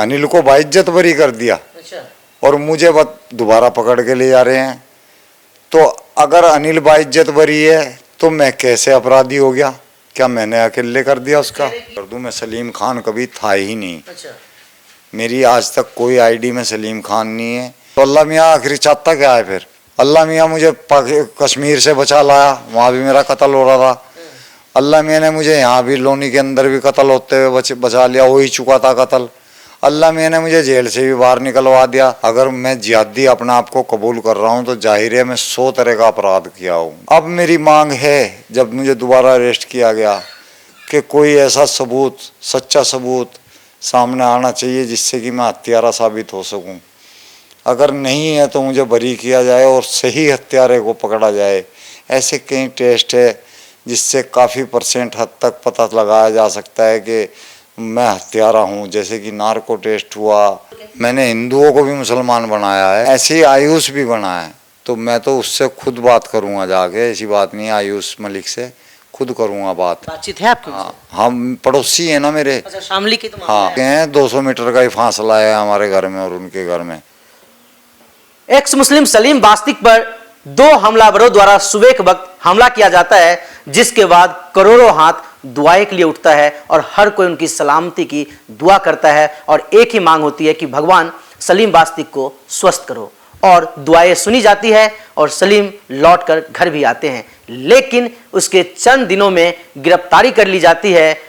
अनिल को बाइज्जत बरी कर दिया। अच्छा। और मुझे दोबारा पकड़ के ले जा रहे हैं। तो अगर अनिल बाइज्जत बरी है तो मैं कैसे अपराधी हो गया? क्या मैंने अकेले कर दिया उसका? कर दूं, मैं सलीम खान कभी था ही नहीं। अच्छा। मेरी आज तक कोई आईडी में सलीम खान नहीं है। तो अल्लाह मियाँ आखिरी चाहता क्या है फिर? अल्लाह मियाँ मुझे कश्मीर से बचा लाया, वहाँ भी मेरा कत्ल हो रहा था। अल्लाह मियाँ ने मुझे यहाँ भी लोनी के अंदर भी कत्ल होते हुए बचा लिया, हो ही चुका था कत्ल। अल्लाह मियाँ ने मुझे जेल से भी बाहर निकलवा दिया। अगर मैं जिहादी अपने आप को कबूल कर रहा हूँ तो जाहिर है मैं 100 तरह का अपराध किया हूँ। अब मेरी मांग है, जब मुझे दोबारा अरेस्ट किया गया, कि कोई ऐसा सबूत, सच्चा सबूत सामने आना चाहिए जिससे कि मैं हत्यारा साबित हो सकूं। अगर नहीं है तो मुझे बरी किया जाए और सही हत्यारे को पकड़ा जाए। ऐसे कई टेस्ट है जिससे काफ़ी % हद तक पता लगाया जा सकता है कि मैं हत्यारा हूँ। जैसे कि नार्को टेस्ट हुआ, मैंने हिंदुओं को भी मुसलमान बनाया है, ऐसे ही आयुष भी बना है। तो मैं तो उससे खुद बात करूँगा जाके, ऐसी बात नहीं है, आयुष मलिक से खुद करूँगा बातचीत है आपकी? हाँ, हम पड़ोसी है ना मेरे। अच्छा, शामली की तो हाँ, 200 मीटर का ही फासला है हमारे घर में और उनके घर में। एक्स मुस्लिम सलीम बास्तिक पर 2 हमलावरों द्वारा सुबह के वक्त हमला किया जाता है, जिसके बाद करोड़ों हाथ दुआएं के लिए उठता है और हर कोई उनकी सलामती की दुआ करता है और एक ही मांग होती है कि भगवान सलीम बास्तिक को स्वस्थ करो, और दुआएं सुनी जाती है और सलीम लौटकर घर भी आते हैं। लेकिन उसके चंद दिनों में गिरफ्तारी कर ली जाती है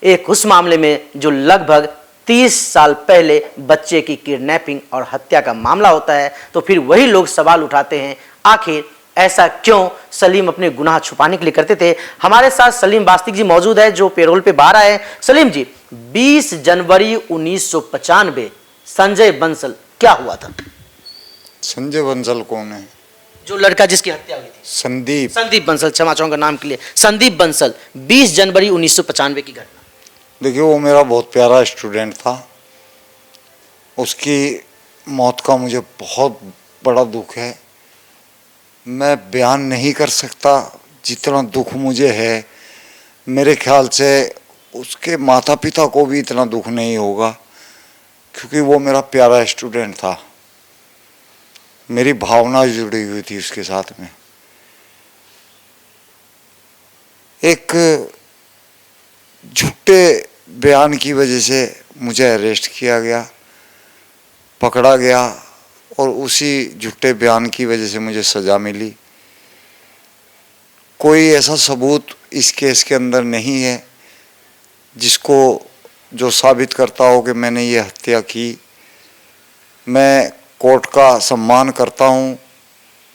एक उस मामले में जो लगभग 30 साल पहले बच्चे की किडनैपिंग और हत्या का मामला होता है। तो फिर वही लोग सवाल उठाते हैं, आखिर ऐसा क्यों सलीम अपने गुनाह छुपाने के लिए करते थे। हमारे साथ सलीम बास्तिक जी मौजूद है जो पेरोल पे बाहर आए। सलीम जी, 20 जनवरी 1995 संजय बंसल क्या हुआ था? संजय बंसल कौन है? जो लड़का जिसकी हत्या हुई थी। संदीप बंसल, क्षमा चाहूंगा नाम के लिए। संदीप बंसल, 20 जनवरी 1995 की घटना। देखिए, वो मेरा बहुत प्यारा स्टूडेंट था। उसकी मौत का मुझे बहुत बड़ा दुख है। मैं बयान नहीं कर सकता जितना दुख मुझे है। मेरे ख्याल से उसके माता पिता को भी इतना दुख नहीं होगा, क्योंकि वो मेरा प्यारा स्टूडेंट था। मेरी भावना जुड़ी हुई थी उसके साथ में। एक झूठे बयान की वजह से मुझे अरेस्ट किया गया, पकड़ा गया, और उसी झूठे बयान की वजह से मुझे सज़ा मिली। कोई ऐसा सबूत इस केस के अंदर नहीं है जिसको जो साबित करता हो कि मैंने ये हत्या की। मैं कोर्ट का सम्मान करता हूँ।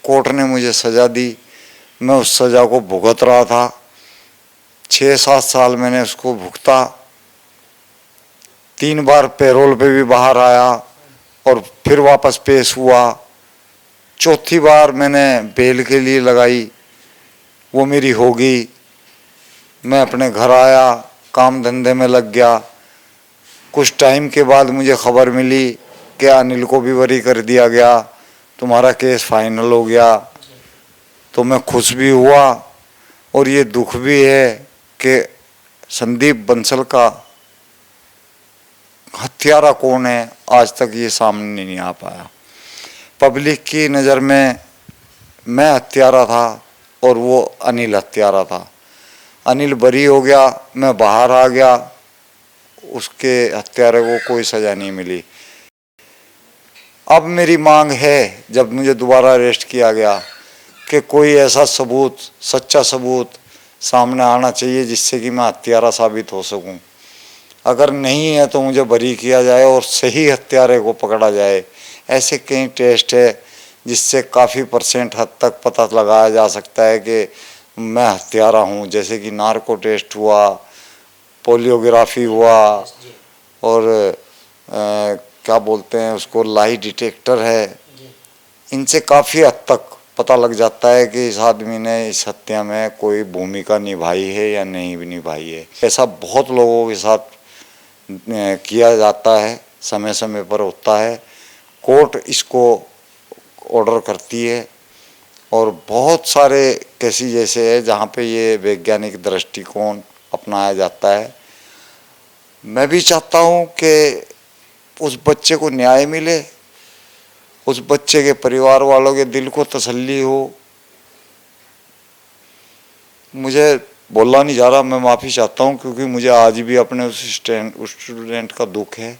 कोर्ट ने मुझे सज़ा दी, मैं उस सज़ा को भुगत रहा था। 6-7 साल मैंने उसको भुगता। 3 बार पैरोल पे भी बाहर आया और फिर वापस पेश हुआ। चौथी बार मैंने बेल के लिए लगाई, वो मेरी हो गई। मैं अपने घर आया, काम धंधे में लग गया। कुछ टाइम के बाद मुझे खबर मिली कि अनिल को भी बरी कर दिया गया, तुम्हारा केस फाइनल हो गया। तो मैं खुश भी हुआ और ये दुख भी है कि संदीप बंसल का हत्यारा कौन है आज तक ये सामने नहीं आ पाया। पब्लिक की नज़र में मैं हत्यारा था और वो अनिल हत्यारा था। अनिल बरी हो गया, मैं बाहर आ गया, उसके हत्यारे को कोई सज़ा नहीं मिली। अब मेरी मांग है, जब मुझे दोबारा अरेस्ट किया गया, कि कोई ऐसा सबूत, सच्चा सबूत सामने आना चाहिए जिससे कि मैं हत्यारा साबित हो सकूं। अगर नहीं है तो मुझे बरी किया जाए और सही हत्यारे को पकड़ा जाए। ऐसे कई टेस्ट है जिससे काफ़ी % हद तक पता लगाया जा सकता है कि मैं हत्यारा हूँ। जैसे कि नार्को टेस्ट हुआ, पोलियोग्राफी हुआ, और क्या बोलते हैं उसको, लाई डिटेक्टर है। इनसे काफ़ी हद तक पता लग जाता है कि इस आदमी ने इस हत्या में कोई भूमिका निभाई है या नहीं भी निभाई है। ऐसा बहुत लोगों के साथ किया जाता है, समय समय पर होता है। कोर्ट इसको ऑर्डर करती है और बहुत सारे केसेस जैसे है जहाँ पे ये वैज्ञानिक दृष्टिकोण अपनाया जाता है। मैं भी चाहता हूँ कि उस बच्चे को न्याय मिले, उस बच्चे के परिवार वालों के दिल को तसल्ली हो। मुझे बोलना नहीं जा रहा, मैं माफ़ी चाहता हूँ, क्योंकि मुझे आज भी अपने उस स्टूडेंट का दुख है।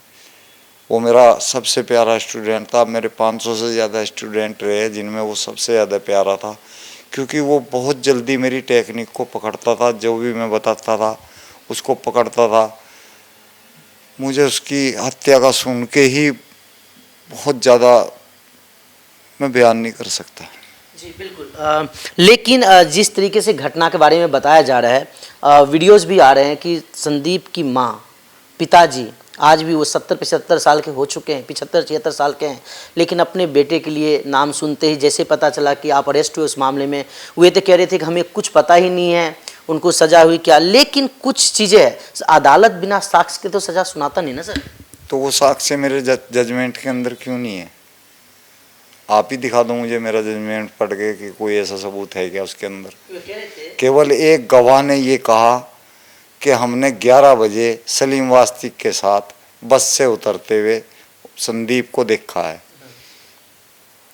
वो मेरा सबसे प्यारा स्टूडेंट था। मेरे 500 से ज़्यादा स्टूडेंट रहे जिनमें वो सबसे ज़्यादा प्यारा था, क्योंकि वो बहुत जल्दी मेरी टेक्निक को पकड़ता था। जो भी मैं बताता था उसको पकड़ता था। मुझे उसकी हत्या का सुन के ही बहुत ज़्यादा मैं बयान नहीं कर सकता। जी बिल्कुल। लेकिन जिस तरीके से घटना के बारे में बताया जा रहा है, वीडियोस भी आ रहे हैं कि संदीप की माँ, पिताजी आज भी वो 70-75 साल के हो चुके हैं, 75-76 साल के हैं, लेकिन अपने बेटे के लिए नाम सुनते ही जैसे पता चला कि आप अरेस्ट हुए उस मामले में, वे तो कह रहे थे कि हमें कुछ पता ही नहीं है उनको सजा हुई क्या। लेकिन कुछ चीज़ें हैं, अदालत बिना साक्ष्य के तो सजा सुनाता नहीं ना सर। तो वो साक्ष्य मेरे जजमेंट के अंदर क्यों नहीं है? आप ही दिखा दो मुझे मेरा जजमेंट पढ़ के कि कोई ऐसा सबूत है क्या उसके अंदर। केवल एक गवाह ने ये कहा कि हमने 11 बजे सलीम वास्तिक के साथ बस से उतरते हुए संदीप को देखा है।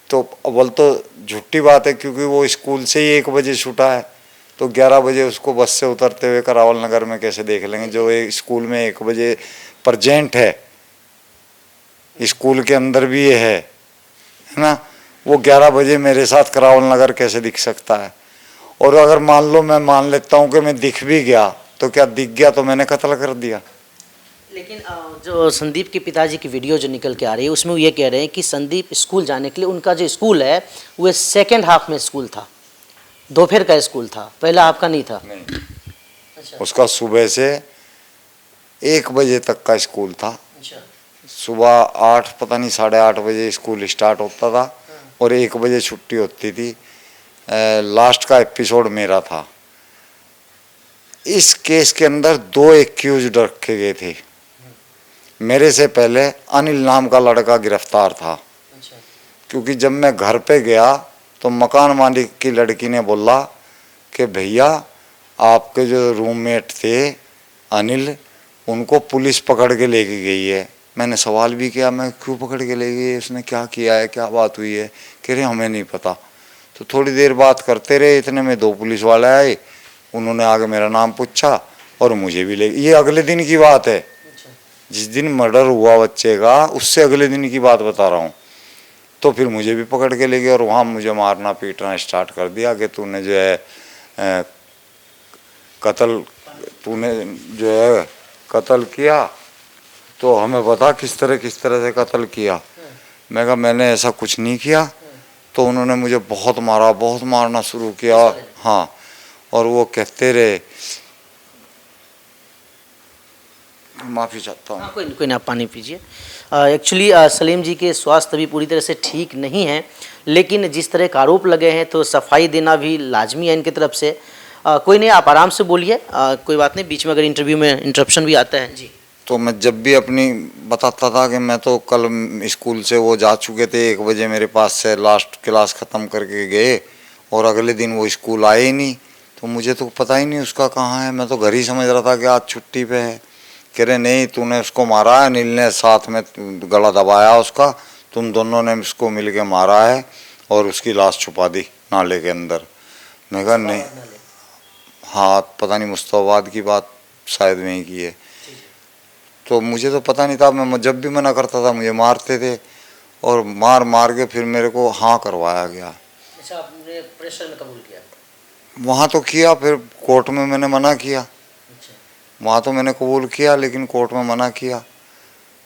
तो अव्वल तो झूठी बात है, क्योंकि वो स्कूल से ही 1 बजे छूटा है, तो 11 बजे उसको बस से उतरते हुए करावल नगर में कैसे देख लेंगे, जो एक स्कूल में 1 बजे प्रजेंट है, स्कूल के अंदर भी ये है ना। वो 11 बजे मेरे साथ करावल नगर कैसे दिख सकता है? और अगर मान लो मैं मान लेता हूँ कि मैं दिख भी गया, तो क्या दिख गया तो मैंने कत्ल कर दिया? लेकिन जो संदीप के पिताजी की वीडियो जो निकल के आ रही है उसमें वो ये कह रहे हैं कि संदीप स्कूल जाने के लिए, उनका जो स्कूल है वो सेकेंड हाफ में स्कूल था, दोपहर का स्कूल था, पहला हाफ का नहीं था। नहीं, अच्छा। उसका सुबह से 1 बजे तक का स्कूल था। अच्छा। सुबह 8 पता नहीं 8:30 बजे स्कूल स्टार्ट होता था और 1 बजे छुट्टी होती थी। लास्ट का एपिसोड मेरा था। इस केस के अंदर 2 एक्यूज्ड रखे गए थे। मेरे से पहले अनिल नाम का लड़का गिरफ्तार था। अच्छा। क्योंकि जब मैं घर पे गया तो मकान मालिक की लड़की ने बोला कि भैया आपके जो रूममेट थे अनिल, उनको पुलिस पकड़ के लेके गई है। मैंने सवाल भी किया, मैं क्यों पकड़ के ले गई है, उसने क्या किया है, क्या बात हुई है? कह रहे हमें नहीं पता। तो थोड़ी देर बात करते रहे, इतने में 2 पुलिस वाले आए, उन्होंने आगे मेरा नाम पूछा और मुझे भी ले। ये अगले दिन की बात है, जिस दिन मर्डर हुआ बच्चे का उससे अगले दिन की बात बता रहा हूँ। तो फिर मुझे भी पकड़ के ले गए और वहाँ मुझे मारना पीटना स्टार्ट कर दिया कि तूने जो है कत्ल, तूने जो है कत्ल किया, तो हमें बता किस तरह से कत्ल किया। मैं कहा मैंने ऐसा कुछ नहीं किया। तो उन्होंने मुझे बहुत मारा, बहुत मारना शुरू किया। हाँ, और वो कहते रहे, माफ़ी चाहता हूँ। हाँ, कोई ना, आप पानी पीजिए। एक्चुअली सलीम जी के स्वास्थ्य अभी पूरी तरह से ठीक नहीं है, लेकिन जिस तरह का आरोप लगे हैं तो सफाई देना भी लाजमी है इनकी तरफ से। कोई नहीं, आप आराम से बोलिए, कोई बात नहीं, बीच में अगर इंटरव्यू में इंटरप्शन भी आता है। जी। तो मैं जब भी अपनी बताता था कि मैं तो कल स्कूल से वो जा चुके थे, 1 बजे मेरे पास से लास्ट क्लास ख़त्म करके गए और अगले दिन वो स्कूल आए ही नहीं। तो मुझे तो पता ही नहीं उसका कहाँ है, मैं तो घर ही समझ रहा था कि आज छुट्टी पे है। कह रहे नहीं, तूने उसको मारा है, अनिल ने साथ में गला दबाया उसका, तुम दोनों ने उसको मिल के मारा है और उसकी लाश छुपा दी नाले के अंदर। मैं कहा नहीं, हाँ पता नहीं, मुस्तफाबाद की बात शायद वहीं की है। तो मुझे तो पता नहीं था, मैं जब भी मना करता था मुझे मारते थे और मार के फिर मेरे को हाँ करवाया गया। अच्छा, आपने प्रेशर में कबूल किया? वहाँ तो किया, फिर कोर्ट में मैंने मना किया। अच्छा। वहाँ तो मैंने कबूल किया लेकिन कोर्ट में मना किया।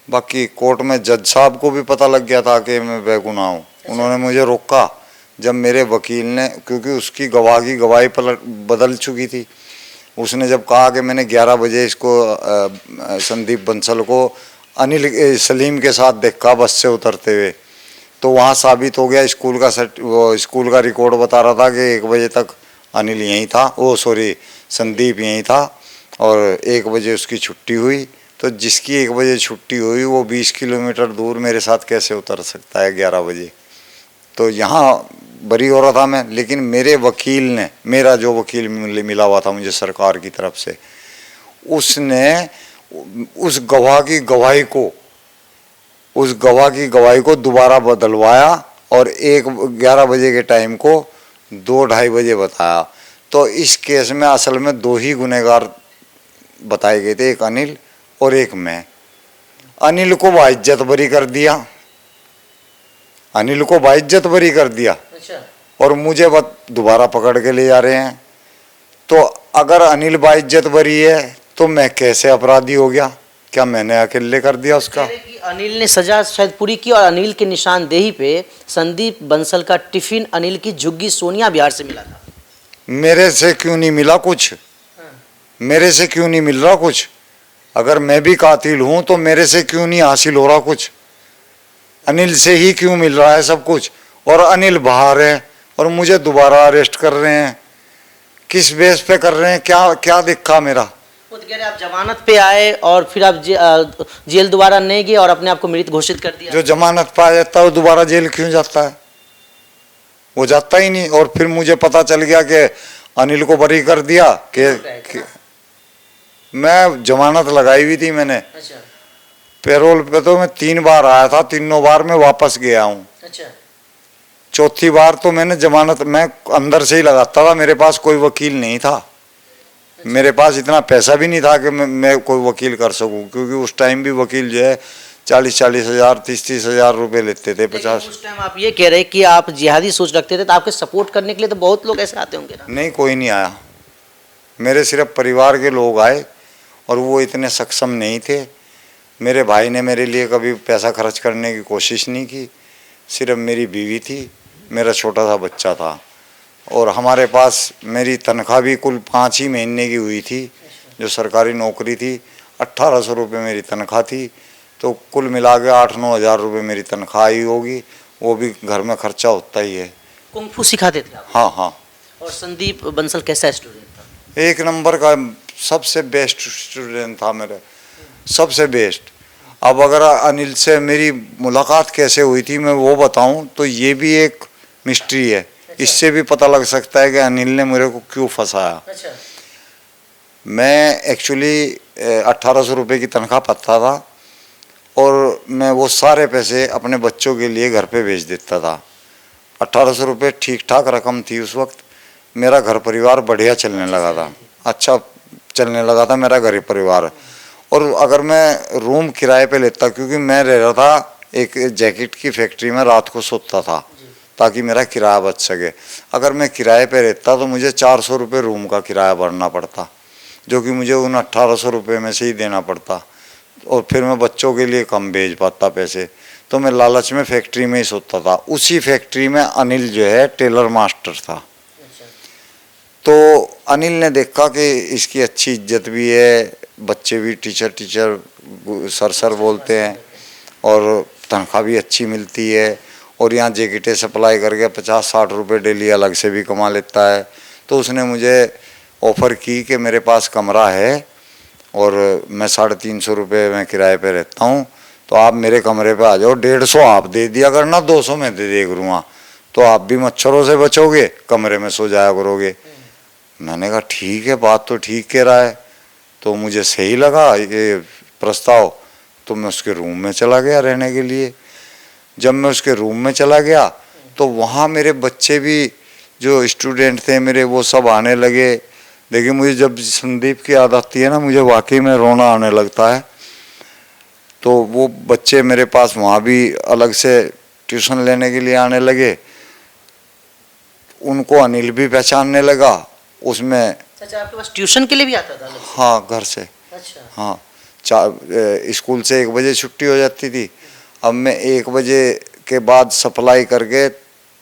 बाकी कोर्ट में जज साहब को भी पता लग गया था कि मैं बेगुनाह हूँ। उन्होंने मुझे रोका जब मेरे वकील ने, क्योंकि उसकी गवाह की गवाही बदल चुकी थी। उसने जब कहा कि मैंने 11 बजे इसको संदीप बंसल को अनिल सलीम के साथ देखा बस से उतरते हुए, तो वहाँ साबित हो गया। स्कूल का रिकॉर्ड बता रहा था कि 1 बजे तक अनिल यहीं था, संदीप यहीं था और 1 बजे उसकी छुट्टी हुई। तो जिसकी 1 बजे छुट्टी हुई वो 20 किलोमीटर दूर मेरे साथ कैसे उतर सकता है 11 बजे? तो यहाँ बरी हो रहा था मैं, लेकिन मेरे वकील ने, मेरा जो वकील मिला हुआ था मुझे सरकार की तरफ से, उसने उस गवाह की गवाही को उस गवाह की गवाही को दोबारा बदलवाया और 11 बजे के टाइम को 2-2:30 बजे बताया। तो इस केस में असल में 2 ही गुनहगार बताए गए थे, एक अनिल और एक मैं। अनिल को बाइज्जत बरी कर दिया, अनिल को बाइज्जत बरी कर दिया अच्छा। और मुझे दोबारा पकड़ के ले जा रहे हैं। तो अगर अनिल बाइज्जत बरी है तो मैं कैसे अपराधी हो गया? क्या मैंने अकेले कर दिया उसका? कह रहे कि अनिल ने सजा शायद पूरी की और अनिल के निशानदेही पे संदीप बंसल का टिफिन अनिल की झुग्गी सोनिया बिहार से मिला था। मेरे से क्यों नहीं मिला कुछ? मेरे से क्यों नहीं मिल रहा कुछ? अगर मैं भी कातिल हूं तो मेरे से क्यों नहीं हासिल हो रहा कुछ? अनिल से ही क्यों मिल रहा है सब कुछ? और अनिल बाहर है और मुझे दोबारा अरेस्ट कर रहे हैं। किस बेस पे कर रहे हैं? क्या क्या दिक्खा मेरा? वो तो कह रहे आप जमानत पे आए और फिर आप जेल दोबारा नहीं गए और अपने आप को मृत घोषित कर दिया। जो जमानत पा जाता है वो दोबारा जेल क्यों जाता है? वो जाता ही नहीं। और फिर मुझे पता चल गया कि अनिल को बरी कर दिया कि मैं जमानत लगाई हुई थी मैंने। अच्छा। पैरोल पे तो मैं 3 बार आया था, तीनों बार मैं वापस गया हूँ। अच्छा। चौथी बार तो मैंने जमानत मैं अंदर से ही लगाता था, मेरे पास कोई वकील नहीं था। मेरे पास इतना पैसा भी नहीं था कि मैं कोई वकील कर सकूं, क्योंकि उस टाइम भी वकील जो है 40-40 हज़ार 30-30 हज़ार रुपये लेते थे। 50। उस टाइम आप ये कह रहे कि आप जिहादी सोच रखते थे तो आपके सपोर्ट करने के लिए तो बहुत लोग ऐसे आते होंगे ना? नहीं, कोई नहीं आया। मेरे सिर्फ परिवार के लोग आए और वो इतने सक्षम नहीं थे। मेरे भाई ने मेरे लिए कभी पैसा खर्च करने की कोशिश नहीं की। सिर्फ मेरी बीवी थी, मेरा छोटा सा बच्चा था और हमारे पास मेरी तनख्वाह भी कुल 5 ही महीने की हुई थी। जो सरकारी नौकरी थी 1800 रुपये मेरी तनख्वाह थी। तो कुल मिला के 8-9 हज़ार रुपये मेरी तनख्वाह ही होगी। वो भी घर में खर्चा होता ही है। कुंग-फू सिखाते थे आप? हाँ हाँ। और संदीप बंसल कैसा स्टूडेंट था? 1 नंबर का, सबसे बेस्ट स्टूडेंट था मेरा, सबसे बेस्ट। अब अगर अनिल से मेरी मुलाकात कैसे हुई थी मैं वो बताऊं तो ये भी एक मिस्ट्री है। इससे भी पता लग सकता है कि अनिल ने मेरे को क्यों फंसाया। अच्छा। मैं एक्चुअली 1800 रुपये की तनख्वाह पाता था और मैं वो सारे पैसे अपने बच्चों के लिए घर पे भेज देता था। 1800 रुपये ठीक ठाक रकम थी उस वक्त। मेरा घर परिवार बढ़िया चलने लगा था, अच्छा चलने लगा था मेरा घर परिवार। और अगर मैं रूम किराए पे लेता, क्योंकि मैं रह रहा था एक जैकेट की फैक्ट्री में, रात को सोता था ताकि मेरा किराया बच सके। अगर मैं किराए पे रहता तो मुझे 400 रुपये रूम का किराया भरना पड़ता, जो कि मुझे उन 1800 रुपये में से ही देना पड़ता और फिर मैं बच्चों के लिए कम भेज पाता पैसे। तो मैं लालच में फैक्ट्री में ही सोता था। उसी फैक्ट्री में अनिल जो है टेलर मास्टर था। तो अनिल ने देखा कि इसकी अच्छी इज्जत भी है, बच्चे भी टीचर सर बोलते हैं और तनख्वाह भी अच्छी मिलती है और यहाँ जैकेटें सप्लाई करके 50-60 रुपये डेली अलग से भी कमा लेता है। तो उसने मुझे ऑफ़र की कि मेरे पास कमरा है और मैं 350 रुपये में किराए पे रहता हूँ, तो आप मेरे कमरे पे आ जाओ, 150 आप दे दिया करना, 200 मैं दे दिया करूँगा, तो आप भी मच्छरों से बचोगे, कमरे में सो जाया करोगे। मैंने कहा ठीक है, बात तो ठीक कह रहा है। तो मुझे सही लगा ये प्रस्ताव, तो मैं उसके रूम में चला गया रहने के लिए। जब मैं उसके रूम में चला गया तो वहाँ मेरे बच्चे भी जो स्टूडेंट थे मेरे, वो सब आने लगे। लेकिन मुझे जब संदीप की याद आती है ना, मुझे वाकई में रोना आने लगता है। तो वो बच्चे मेरे पास वहाँ भी अलग से ट्यूशन लेने के लिए आने लगे। उनको अनिल भी पहचानने लगा उसमें। अच्छा, आपके पास ट्यूशन के लिए भी आता था अलग से? हाँ, घर से। अच्छा। हाँ, स्कूल से 1 बजे छुट्टी हो जाती थी। अब मैं 1 बजे के बाद सप्लाई करके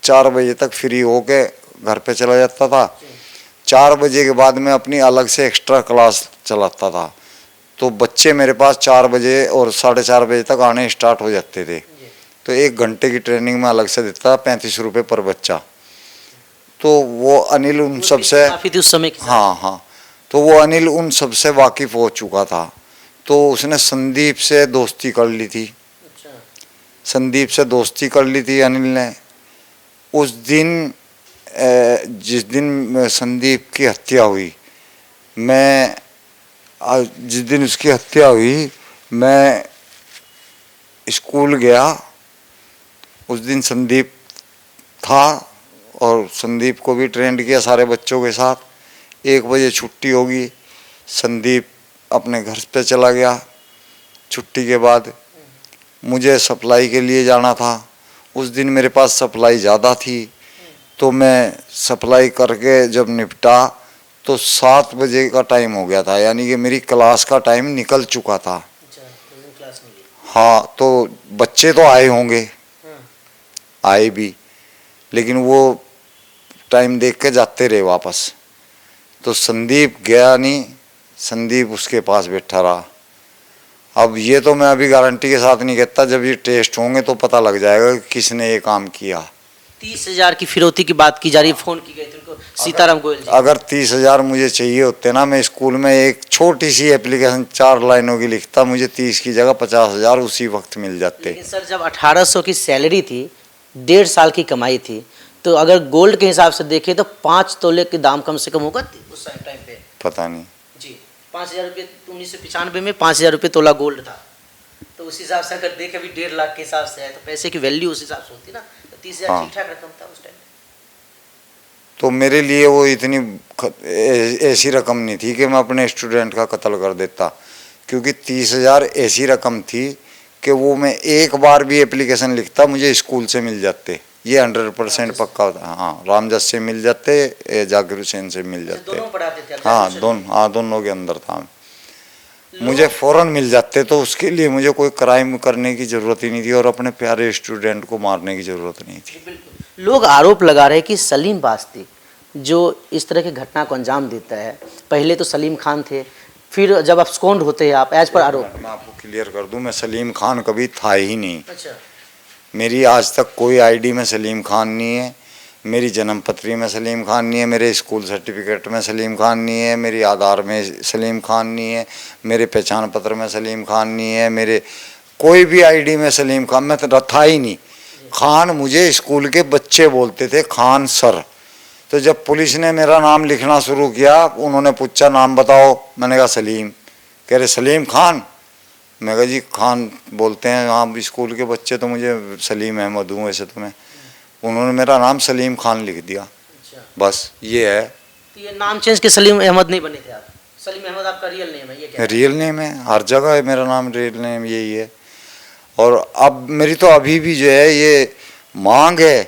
4 बजे तक फ्री होके घर पे चला जाता था। 4 बजे के बाद मैं अपनी अलग से एक्स्ट्रा क्लास चलाता था। तो बच्चे मेरे पास 4 बजे और 4:30 बजे तक आने स्टार्ट हो जाते थे। तो 1 घंटे की ट्रेनिंग में अलग से देता था, 35 रुपये पर बच्चा। तो वो अनिल उन सब से, काफी थी उस समय की। हाँ हाँ, तो वो अनिल उन सब से वाकिफ़ हो चुका था। तो उसने संदीप से दोस्ती कर ली थी। अच्छा। संदीप से दोस्ती कर ली थी अनिल ने। उस दिन जिस दिन संदीप की हत्या हुई, जिस दिन उसकी हत्या हुई, मैं स्कूल गया, उस दिन संदीप था और संदीप को भी ट्रेंड किया सारे बच्चों के साथ। 1 बजे छुट्टी होगी, संदीप अपने घर पे चला गया। छुट्टी के बाद मुझे सप्लाई के लिए जाना था। उस दिन मेरे पास सप्लाई ज़्यादा थी, तो मैं सप्लाई करके जब निपटा तो 7 बजे का टाइम हो गया था, यानी कि मेरी क्लास का टाइम निकल चुका था। हाँ, तो बच्चे तो आए होंगे, आए भी, लेकिन वो टाइम देख के जाते रहे वापस। तो संदीप गया नहीं, संदीप उसके पास बैठा रहा। अब ये तो मैं अभी गारंटी के साथ नहीं कहता, जब ये टेस्ट होंगे तो पता लग जाएगा कि किसने ये काम किया। 30,000 की फिरौती की बात की जा रही है, फोन की गई थी उनको, सीताराम गोयल जी। अगर 30,000 मुझे चाहिए होते ना, मैं स्कूल में एक छोटी सी एप्लीकेशन 4 लाइनों की लिखता, मुझे 30 की जगह 50,000 उसी वक्त मिल जाते। लेकिन सर जब 1800 की सैलरी थी, 1.5 साल की कमाई थी, तो अगर गोल्ड के हिसाब से देखें तो 5 तोले के दाम कम से कम होगा उस टाइम पे। पता नहीं जी, 5,000 रुपये 1995 में 5,000 रुपये तोला गोल्ड था। तो उस हिसाब से अगर देखें अभी 1.5 लाख के हिसाब से है, तो पैसे की वैल्यू उस हिसाब से होती ना, तो 30,000 हाँ। ठीक ठाक रकम था उस टाइम। तो मेरे लिए वो इतनी ऐसी रकम नहीं थी कि मैं अपने स्टूडेंट का कत्ल कर देता, क्योंकि 30,000 ऐसी रकम थी कि वो मैं एक बार भी एप्लीकेशन लिखता मुझे स्कूल से मिल जाते। ये 100% पक्का होता। हाँ, रामजस से मिल जाते, जाकिर हुसैन से मिल जाते। दोनों पढ़ाते थे? हाँ, दोनों के अंदर था। मुझे फ़ौरन मिल जाते, तो उसके लिए मुझे कोई क्राइम करने की ज़रूरत ही नहीं थी और अपने प्यारे स्टूडेंट को मारने की ज़रूरत नहीं थी। लोग आरोप लगा रहे हैं कि सलीम बास्तिक जो इस तरह की घटना को अंजाम देता है, पहले तो सलीम खान थे, फिर जब अब्सकॉन्ड होते हैं आप, एज पर आरोप। मैं आपको क्लियर कर दूं, मैं सलीम खान कभी था ही नहीं। अच्छा। मेरी आज तक कोई आईडी में सलीम खान नहीं है, मेरी जन्म पत्री में सलीम खान नहीं है, मेरे स्कूल सर्टिफिकेट में सलीम खान नहीं है, मेरी आधार में सलीम खान नहीं है, मेरे पहचान पत्र में सलीम खान नहीं है, मेरे कोई भी आईडी में सलीम खान में तो था ही नहीं। खान मुझे स्कूल के बच्चे बोलते थे, खान सर। तो जब पुलिस ने मेरा नाम लिखना शुरू किया, उन्होंने पूछा नाम बताओ, मैंने कहा सलीम। कह रहे सलीम खान? मैं कहा जी खान बोलते हैं आप स्कूल के बच्चे, तो मुझे सलीम अहमद हूँ वैसे तो मैं। उन्होंने मेरा नाम सलीम खान लिख दिया। अच्छा। बस ये है। तो ये नाम चेंज के सलीम अहमद नहीं बने थे आप? सलीम अहमद आपका रियल नेम है, ये क्या? रियल नेम है, हर जगह है मेरा नाम, रियल नेम यही है। और अब मेरी तो अभी भी जो है ये मांग है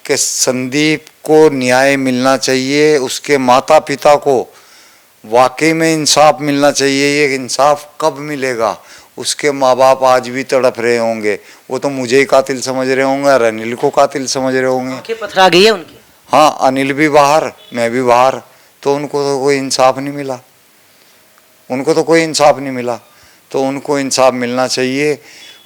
कि संदीप को न्याय मिलना चाहिए, उसके माता पिता को वाकई में इंसाफ मिलना चाहिए। ये इंसाफ कब मिलेगा? उसके माँ बाप आज भी तड़प रहे होंगे, वो तो मुझे ही कातिल समझ रहे होंगे और अनिल को कातिल समझ रहे होंगे। आंखें पथरा गई है उनकी। हाँ, अनिल भी बाहर, मैं भी बाहर, तो उनको तो कोई इंसाफ नहीं मिला, उनको तो कोई इंसाफ नहीं मिला। तो उनको इंसाफ मिलना चाहिए।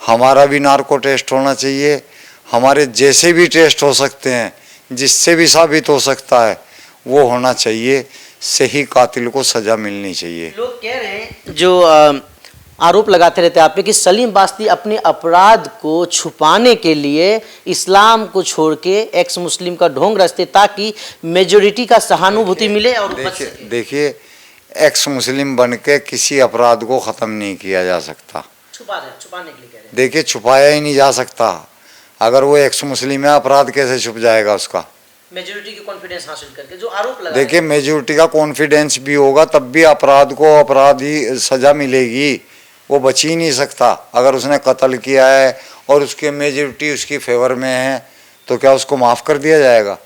हमारा भी नार्को टेस्ट होना चाहिए, हमारे जैसे भी टेस्ट हो सकते हैं, जिससे भी साबित हो सकता है वो होना चाहिए। सही कातिल को सज़ा मिलनी चाहिए। लोग कह रहे हैं जो आरोप लगाते रहते हैं आप पे कि सलीम बास्ती अपने अपराध को छुपाने के लिए इस्लाम को छोड़ के एक्स मुस्लिम का ढोंग रचते ताकि मेजोरिटी का सहानुभूति मिले और बच सके। देखिए, एक्स मुस्लिम बन के किसी अपराध को ख़त्म नहीं किया जा सकता। छुपाने के लिए कह रहे हैं। देखिए, छुपाया ही नहीं जा सकता। अगर वो एक्स मुस्लिम है, अपराध कैसे छुप जाएगा उसका? मेजोरिटी की कॉन्फिडेंस हासिल करके जो आरोप लगा। देखिए, मेजोरिटी का कॉन्फिडेंस भी होगा तब भी अपराध को अपराध ही सज़ा मिलेगी, वो बच ही नहीं सकता। अगर उसने कत्ल किया है और उसके मेजोरिटी उसकी फेवर में है, तो क्या उसको माफ़ कर दिया जाएगा?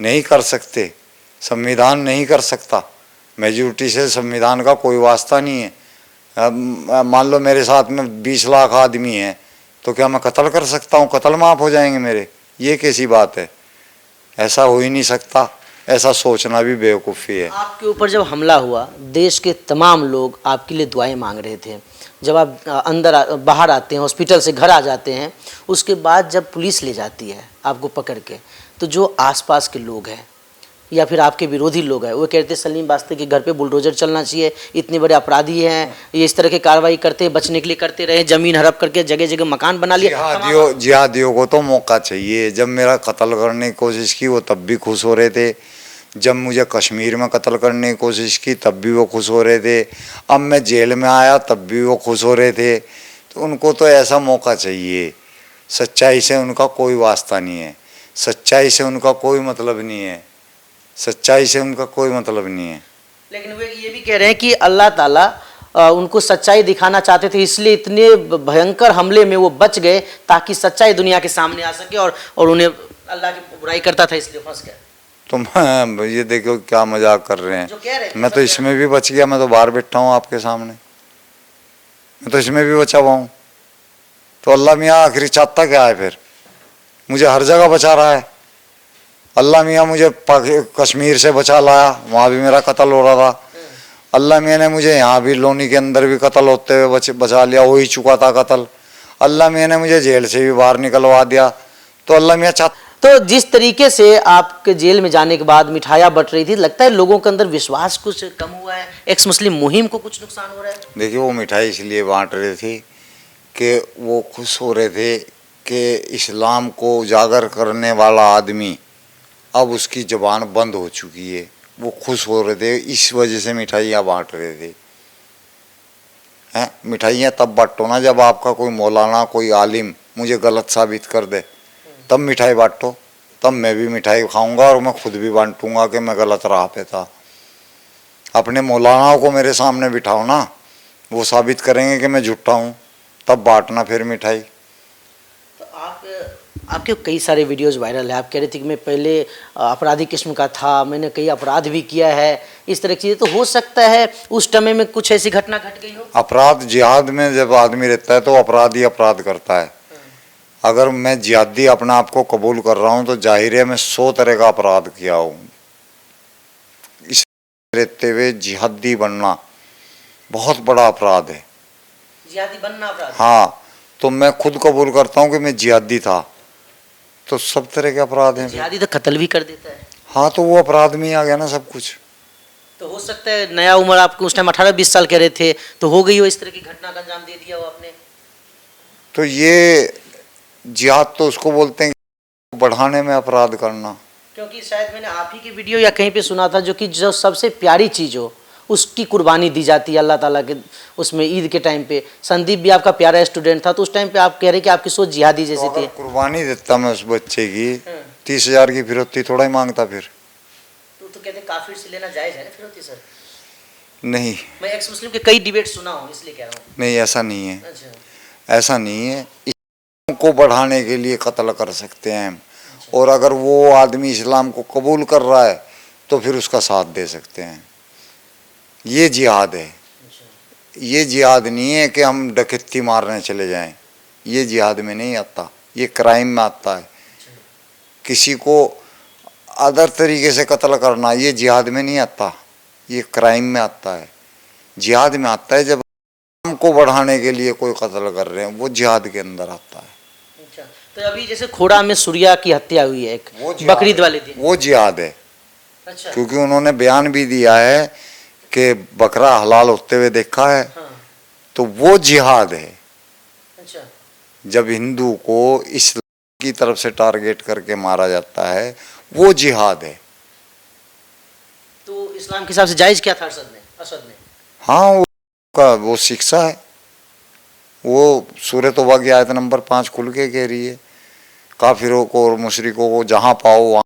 नहीं कर सकते, संविधान नहीं कर सकता। मेजोरिटी से संविधान का कोई वास्ता नहीं है। मान लो मेरे साथ में 20 लाख आदमी हैं, तो क्या मैं कत्ल कर सकता हूँ? कत्ल माफ़ हो जाएंगे मेरे? ये कैसी बात है? ऐसा हो ही नहीं सकता। ऐसा सोचना भी बेवकूफ़ी है। आपके ऊपर जब हमला हुआ, देश के तमाम लोग आपके लिए दुआएं मांग रहे थे। जब आप बाहर आते हैं, हॉस्पिटल से घर आ जाते हैं, उसके बाद जब पुलिस ले जाती है आपको पकड़ के, तो जो आसपास के लोग हैं या फिर आपके विरोधी लोग हैं, वो कहते हैं सलीम बास्ती के घर पे बुलडोजर चलना चाहिए, इतने बड़े अपराधी हैं, ये इस तरह की कार्रवाई करते हैं, बचने के लिए करते रहे, ज़मीन हड़प करके जगह जगह मकान बना लिया। जिहादियों को तो मौका चाहिए। जब मेरा कत्ल करने की कोशिश की वो तब भी खुश हो रहे थे, जब मुझे कश्मीर में कत्ल करने की कोशिश की तब भी वो खुश हो रहे थे, अब मैं जेल में आया तब भी वो खुश हो रहे थे। तो उनको तो ऐसा मौका चाहिए। सच्चाई से उनका कोई वास्ता नहीं है, सच्चाई से उनका कोई मतलब नहीं है, सच्चाई से उनका कोई मतलब नहीं है। लेकिन वे ये भी कह रहे हैं कि अल्लाह ताला उनको सच्चाई दिखाना चाहते थे, इसलिए इतने भयंकर हमले में वो बच गए ताकि सच्चाई दुनिया के सामने आ सके, और उन्हें अल्लाह की बुराई करता था इसलिए फंस गए। तो मैं ये देखो क्या मजाक कर रहे जो हैं। कह रहे थे मैं तो इसमें भी बच गया, मैं तो बाहर बैठा हूँ आपके सामने, मैं तो इसमें भी बचा हुआ हूँ। तो अल्लाह मियाँ आखिरी चाहता क्या है फिर? मुझे हर जगह बचा रहा है। अल्लाह मियाँ मुझे कश्मीर से बचा लाया, वहाँ भी मेरा कत्ल हो रहा था। अल्लाह मियाँ ने मुझे यहाँ भी लोनी के अंदर भी कत्ल होते हुए बचा लिया, हो ही चुका था कत्ल। अल्लाह मियाँ ने मुझे जेल से भी बाहर निकलवा दिया। तो अल्लाह मियाँ चाहता। तो जिस तरीके से आपके जेल में जाने के बाद मिठाइयाँ बट रही थी, लगता है लोगों के अंदर विश्वास कुछ कम हुआ है, एक्स मुस्लिम मुहिम को कुछ नुकसान हो रहा है? देखिए वो मिठाई इसलिए बांट रहे थे कि वो खुश हो रहे थे कि इस्लाम को उजागर करने वाला आदमी अब उसकी ज़बान बंद हो चुकी है। वो खुश हो रहे थे, इस वजह से मिठाइयाँ बांट रहे थे। हैं, मिठाइयाँ तब बांटो ना जब आपका कोई मौलाना, कोई आलिम मुझे गलत साबित कर दे, तब मिठाई बांटो। तब मैं भी मिठाई खाऊंगा और मैं खुद भी बांटूंगा कि मैं गलत राह पे था। अपने मौलानाओं को मेरे सामने बिठाओ ना, वो साबित करेंगे कि मैं झूठा हूँ, तब बांटना फिर मिठाई। तो आपके कई सारे वीडियोस वायरल है, आप कह रहे थे कि मैं पहले अपराधी किस्म का था, मैंने कई अपराध भी किया है, इस तरह की चीज़ें। तो हो सकता है उस समय में कुछ ऐसी घटना घट गई हो? अपराध जिहाद में जब आदमी रहता है तो अपराध ही अपराध करता है। अगर मैं जिहादी अपने आप को कबूल कर रहा हूँ तो जाहिर है मैं 100 तरह का अपराध किया हूँ। इस रहते हुए जिहादी बनना बहुत बड़ा अपराध है। जिहादी बनना अपराध? हाँ, तो मैं खुद कबूल करता हूँ कि मैं जिहादी था, तो सब तरह के अपराध हैं। जिहादी तो कत्ल भी कर देता है। हाँ, तो वो अपराध में ही आ गया ना सब कुछ। तो हो सकता है नया उम्र, आपको उस टाइम 18-20 साल कह रहे थे, तो हो गई हो इस तरह की घटना का अंजाम दे दिया हो आपने? तो ये जिहाद तो उसको बोलते हैं बढ़ाने में अपराध करना। क्योंकि शायद मैंने आप ही की वीडियो या कहीं पे सुना था, जो कि जो सबसे प्यारी चीज़ हो उसकी कुर्बानी दी जाती है अल्लाह ताला के उसमें, ईद के टाइम पे। संदीप भी आपका प्यारा स्टूडेंट था, तो उस टाइम पे आप कह रहे कि आपकी सोच जिहादी जैसी तो थी। कुर्बानी देता मैं उस बच्चे की 30,000 की फिरौती थोड़ा ही मांगता फिर। तो कहते काफिर से लेना जायज है ना फिरौती? सर नहीं, मैं एक्स मुस्लिम के कई डिबेट सुना हूँ इसलिए कह रहा हूँ। नहीं ऐसा नहीं है, अच्छा। ऐसा नहीं है। इस्लाम को बढ़ाने के लिए कत्ल कर सकते हैं हम, और अगर वो आदमी इस्लाम को कबूल कर रहा है तो फिर उसका साथ दे सकते हैं। ये जिहाद है। ये जिहाद नहीं है कि हम डकैती मारने चले जाएं, ये जिहाद में नहीं आता, ये क्राइम में आता है। किसी को अदर तरीके से कत्ल करना ये जिहाद में नहीं आता, ये क्राइम में आता है। जिहाद में आता है जब इस्लाम को बढ़ाने के लिए कोई कत्ल कर रहे हैं, वो जिहाद के अंदर आता है। अच्छा, तो अभी जैसे खोड़ा में सूर्या की हत्या हुई है एक बकरीद वाले दिन, वो जिहाद है। अच्छा। क्योंकि उन्होंने बयान भी दिया है कि बकरा हलाल होते हुए देखा है। हाँ। तो वो जिहाद है। अच्छा। जब हिंदू को इस्लाम की तरफ से टारगेट करके मारा जाता है, वो जिहाद है। तो इस्लाम के हिसाब से जायज क्या था असद ने? हाँ, वो शिक्षा है। वो सूरह तौबा की आयत नंबर 5 खुल के कह रही है, काफिरों को और मुशरिकों को जहाँ पाओ वहाँ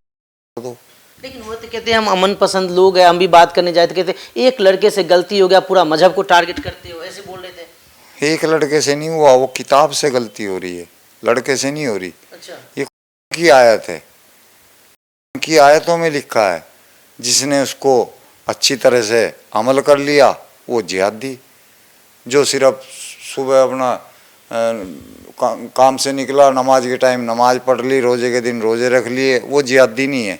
दो। लेकिन वो तो कहते हैं हम अमन पसंद लोग हैं, हम भी बात करने जाए तो कहते एक लड़के से गलती हो गया पूरा मजहब को टारगेट करते हो, ऐसे बोल रहे थे। एक लड़के से नहीं हुआ, वो किताब से गलती हो रही है, लड़के से नहीं हो रही। अच्छा। ये की आयत है, की आयतों में लिखा है, जिसने उसको अच्छी तरह से अमल कर लिया वो जिहादी। जो सिर्फ सुबह अपना काम से निकला, नमाज के टाइम नमाज पढ़ ली, रोज़े के दिन रोज़े रख लिए, वो जिहादी नहीं है।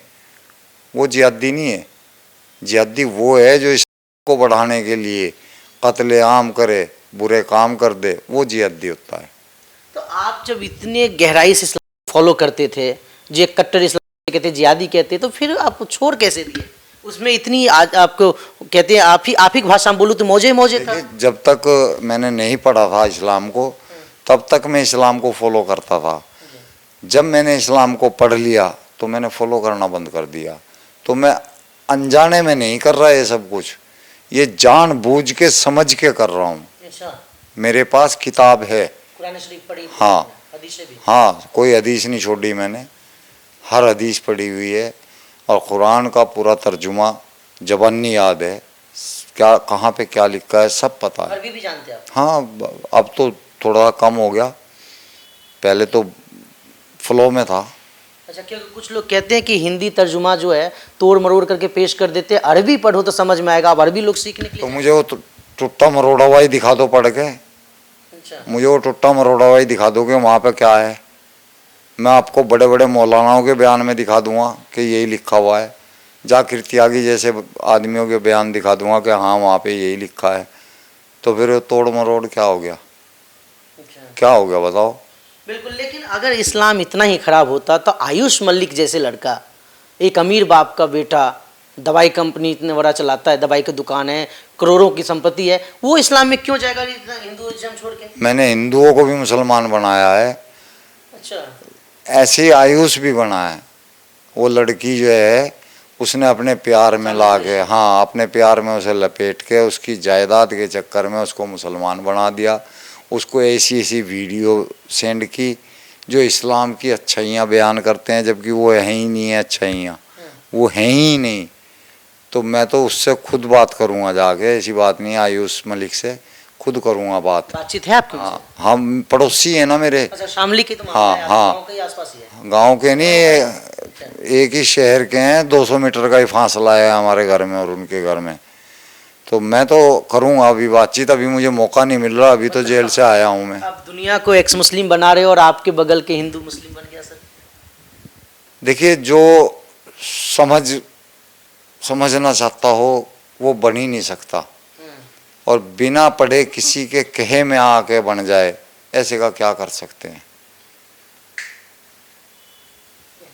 वो जिहादी नहीं है। जिहादी वो है जो इस्लाम को बढ़ाने के लिए कत्ले आम करे, बुरे काम कर दे, वो जिहादी होता है। तो आप जब इतने गहराई से इस्लाम फॉलो करते थे, जो एक कट्टर इस्लाम कहते जिहादी कहते, तो फिर आप छोड़ कैसे दिए? उसमें इतनी आज आपको कहते हैं आप ही भाषा में बोलूँ तो मौजे था। जब तक मैंने नहीं पढ़ा था इस्लाम को, तब तक मैं इस्लाम को फॉलो करता था। जब मैंने इस्लाम को पढ़ लिया तो मैंने फॉलो करना बंद कर दिया। तो मैं अनजाने में नहीं कर रहा ये सब कुछ, ये जानबूझ के समझ के कर रहा हूँ। अच्छा। मेरे पास किताब है। कुरान शरीफ पढ़ी? हाँ। हदीसें भी? हाँ, कोई हदीस नहीं छोड़ी मैंने, हर हदीस पढ़ी हुई है। और कुरान का पूरा तर्जुमा ज़बानी याद है, क्या कहाँ पे क्या लिखा है सब पता है। अरबी भी जानते हैं आप? हाँ, अब तो थोड़ा कम हो गया, पहले तो फ्लो में था। अच्छा, क्योंकि कुछ लोग कहते हैं कि हिंदी तर्जुमा जो है तोड़ मरोड़ करके पेश कर देते हैं, अरबी पढ़ो तो समझ में आएगा। अब अरबी लोग सीखने के तो लिए मुझे वो टुट्टा मरोड़ा हुआ ही दिखा दो पढ़ के, अच्छा, मुझे वो टुट्टा मरोड़ा हुआ ही दिखा दो कि वहाँ पे क्या है। मैं आपको बड़े बड़े मौलानाओं के बयान में दिखा दूंगा कि यही लिखा हुआ है, जाकिर त्यागी जैसे आदमियों के बयान दिखा दूंगा कि हाँ वहाँ पे यही लिखा है। तो फिर तोड़ मरोड़ क्या हो गया, अच्छा। क्या हो गया बताओ। बिल्कुल, लेकिन अगर इस्लाम इतना ही खराब होता तो आयुष मलिक जैसे लड़का, एक अमीर बाप का बेटा, दवाई कंपनी इतने बड़ा चलाता है, दवाई की दुकान है, करोड़ों की संपत्ति है, वो इस्लाम में क्यों जाएगा इतना हिंदुइज्म छोड़ के? मैंने हिंदुओं को भी मुसलमान बनाया है, अच्छा, ऐसे ही आयुष भी बना है। वो लड़की जो है उसने अपने प्यार में ला के, हाँ अपने प्यार में उसे लपेट के उसकी जायदाद के चक्कर में उसको मुसलमान बना दिया। उसको ऐसी ऐसी वीडियो सेंड की जो इस्लाम की अच्छाइयाँ बयान करते हैं, जबकि वो है ही नहीं है अच्छाइयाँ, वो हैं ही नहीं। तो मैं तो उससे खुद बात करूँगा जाके, ऐसी बात नहीं है, आयुष मलिक से खुद करूँगा बातचीत है आपकी हाँ, उनसे? हम पड़ोसी हैं ना मेरे। अच्छा, शामली की तो मामला हाँ, है, आपके हाँ। गाँव के ही आसपास ही है? गांव के नहीं, एक ही शहर के हैं, 200 मीटर का ही फासला है हमारे घर में और उनके घर में। तो मैं तो करूँगा अभी बातचीत, अभी मुझे मौका नहीं मिल रहा, अभी तो जेल से आया हूँ मैं। आप दुनिया को एक्स मुस्लिम बना रहे हो और आपके बगल के हिंदू मुस्लिम बन गया सर। देखिए, जो समझना चाहता हो वो बन ही नहीं सकता, और बिना पढ़े किसी के कहे में आके बन जाए, ऐसे का क्या कर सकते हैं।